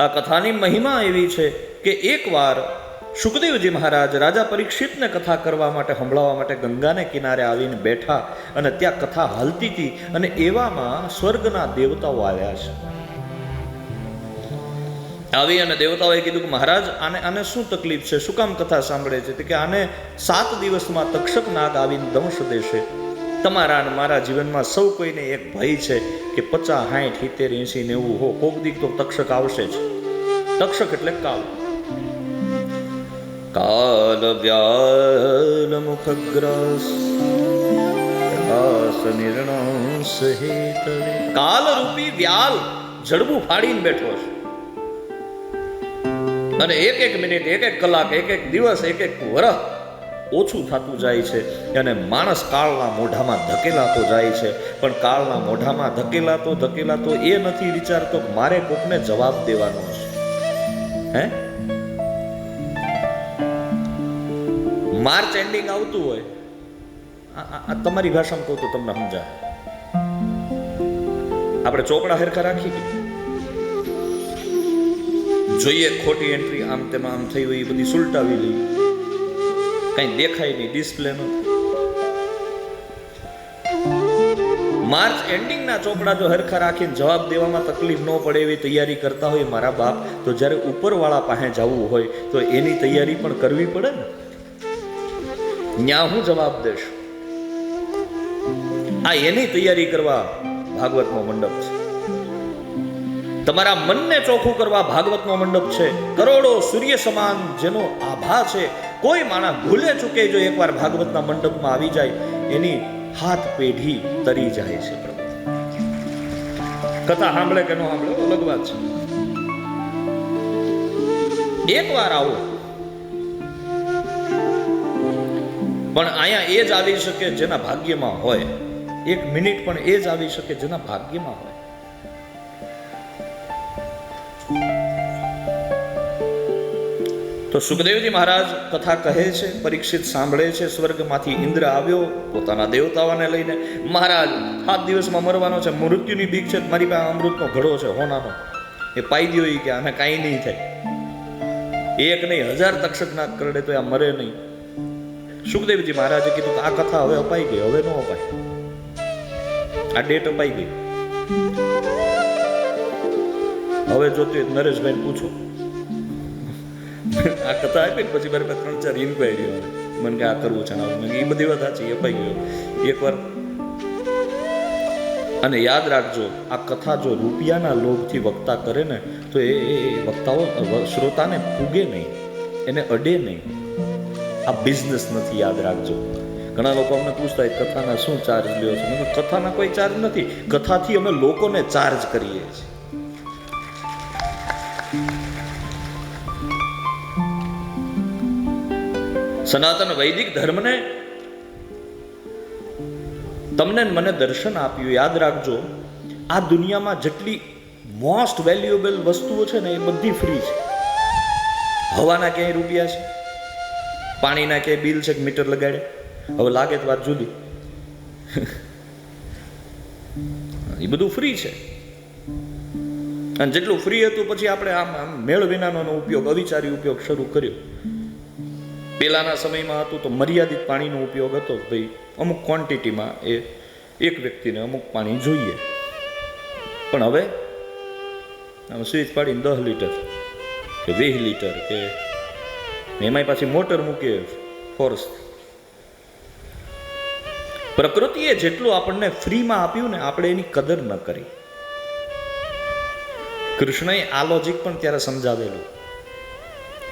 આ કથાની મહિમા એવી છે કે એકવાર સુખદેવજી મહારાજ રાજા પરીક્ષિતને કથા કરવા માટે સંભળાવવા માટે ગંગાને કિનારે આવીને બેઠા અને ત્યાં કથા હાલતી હતી અને એવામાં સ્વર્ગના દેવતાઓ આવ્યા છે. આવી અને દેવતાઓએ કીધું કે મહારાજ આને શું તકલીફ છે, શું કામ કથા સાંભળે છે? કે આને 7 દિવસમાં તક્ષક નાગ આવીને દંશ દેશે. તમારા અને મારા જીવનમાં સૌ કોઈને એક ભય છે કે 50, 60, 70, 80, 90 હો કોક દીક તો તક્ષક આવશે જ. તક્ષક એટલે કાલ. કાલ વ્યાલ મુખગ્રસ નિર્ણસ હેતવે. કાલ રૂપી વ્યાલ જડબું ફાડીને બેઠો છે અને એક મિનિટ, એક કલાક, એક દિવસ, એક વર્ષ ઓછું થતું જાય છે અને માણસ કાળના મોઢામાં ધકેલાતો જાય છે. પણ કાળના મોઢામાં ધકેલાતો એ નથી વિચારતો કે મારે કોકને જવાબ દેવાનો છે. હે, માર્ચ એન્ડિંગ આવતું હોય, આ તમારી ભાષામાં કહું તો તમને સમજાય. આપણે ચોપડા હરખા રાખી જોઈએ, ખોટી એન્ટ્રી આમ તેમાં આમ થઈ હોય એ બધી સુલટાવી લઈ, કઈ દેખાય નહીં, ડિસ્પ્લે નો. માર્ચ એન્ડિંગ ના ચોપડા જો હરખા રાખીને જવાબ દેવામાં તકલીફ ન પડે એવી તૈયારી કરતા હોય મારા બાપ, તો જ્યારે ઉપરવાળા પાસે જવું હોય તો એની તૈયારી પણ કરવી પડે ને. ન્યા હું જવાબ દેશ, આ એની તૈયારી કરવા ભાગવતનો મંડપ છે. તમારા મનને ચોખ્ખું કરવા ભાગવતનો મંડપ છે. કરોડો સૂર્ય સમાન જેનો આભા છે. કોઈ માણસ ભૂલે ચૂકે જો એકવાર ભાગવતના મંડપમાં આવી જાય એની હાથ પેઢી તરી જાય છે. કથા સાંભળે કે ન સાંભળે અલગ વાત છે. એકવાર આવો, પણ અહીંયા એ જ આવી શકે જેના ભાગ્યમાં હોય. 1 મિનિટ પણ એ જ આવી શકે જેના ભાગ્યમાં હોય. તો સુખદેવજી મહારાજ કથા કહે છે, પરીક્ષિત સાંભળે છે. સ્વર્ગમાંથી ઇન્દ્ર આવ્યો પોતાના દેવતાઓને લઈને. મહારાજ 7 દિવસમાં મરવાનો છે, મૃત્યુની બીક છે, મારી પાસે અમૃતનો ઘડો છે હોનાનો, એ પાઈ દો. કે આને કાંઈ નહીં થાય, 1 નહીં 1000 તક્ષક નાગ કરડે તો આ મરે નહીં. સુખદેવજી મહારાજે કીધું કે આ કથા હવે અપાઈ ગઈ, હવે ન અપાય. આ ડેટ અપાઈ ગઈ. હવે જોતું નરેશભાઈ પૂછું, આ કથા આપી પછી મારી પાસે 3-4 ઇન્ક્વાયરી આવે મને કે આ કરવું છે ને એ બધી વાત સાચી, અપાઈ ગયો એકવાર. અને યાદ રાખજો, આ કથા જો રૂપિયાના લોભથી વક્તા કરે ને તો એ વક્તાઓ શ્રોતાને પૂગે નહીં, એને અડે નહીં. આ બિઝનેસ નથી, યાદ રાખજો. ઘણા લોકો અમને પૂછતા કથાના શું ચાર્જ લ્યો છો? કથાના કોઈ ચાર્જ નથી. કથાથી અમે લોકોને ચાર્જ કરીએ છીએ. સનાતન વૈદિક ધર્મને તમને મને દર્શન આપ્યું. યાદ રાખજો, આ દુનિયામાં જેટલી મોસ્ટ વેલ્યુએબલ વસ્તુઓ છે ને એ બધી ફ્રી છે. હવાના ક્યાંય રૂપિયા છે, પાણીના ક્યાંય બિલ છે કે મીટર લગાડે? હવે લાગે તો વાત જુદી. એ બધું ફ્રી છે. અને જેટલું ફ્રી હતું પછી આપણે આમ મેળ વિનાનો ઉપયોગ, અવિચારી ઉપયોગ શરૂ કર્યો. પહેલાના સમયમાં હતું તો મર્યાદિત પાણીનો ઉપયોગ હતો. ભાઈ અમુક ક્વોન્ટિટીમાં એ એક વ્યક્તિને અમુક પાણી જોઈએ. પણ હવે સ્વિચ પાડીને 10 લીટર કે 20 લીટર કે એમાંય પાછી મોટર મૂકીએ ફોર્સ. પ્રકૃતિએ જેટલું આપણને ફ્રીમાં આપ્યું ને આપણે એની કદર ન કરી. કૃષ્ણએ આ લોજિક પણ ત્યારે સમજાવેલું.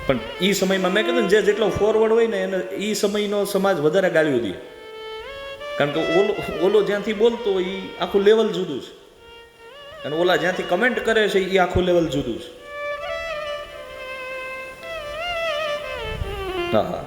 પણ એ સમયમાં મેં કીધું જેટલો ફોરવર્ડ હોય ને એને એ સમયનો સમાજ વધારે ગાળ્યું દે. કારણ કે ઓલો જ્યાંથી બોલતો એ આખું લેવલ જુદું છે, અને ઓલા જ્યાંથી કમેન્ટ કરે છે એ આખું લેવલ જુદું છે. હા,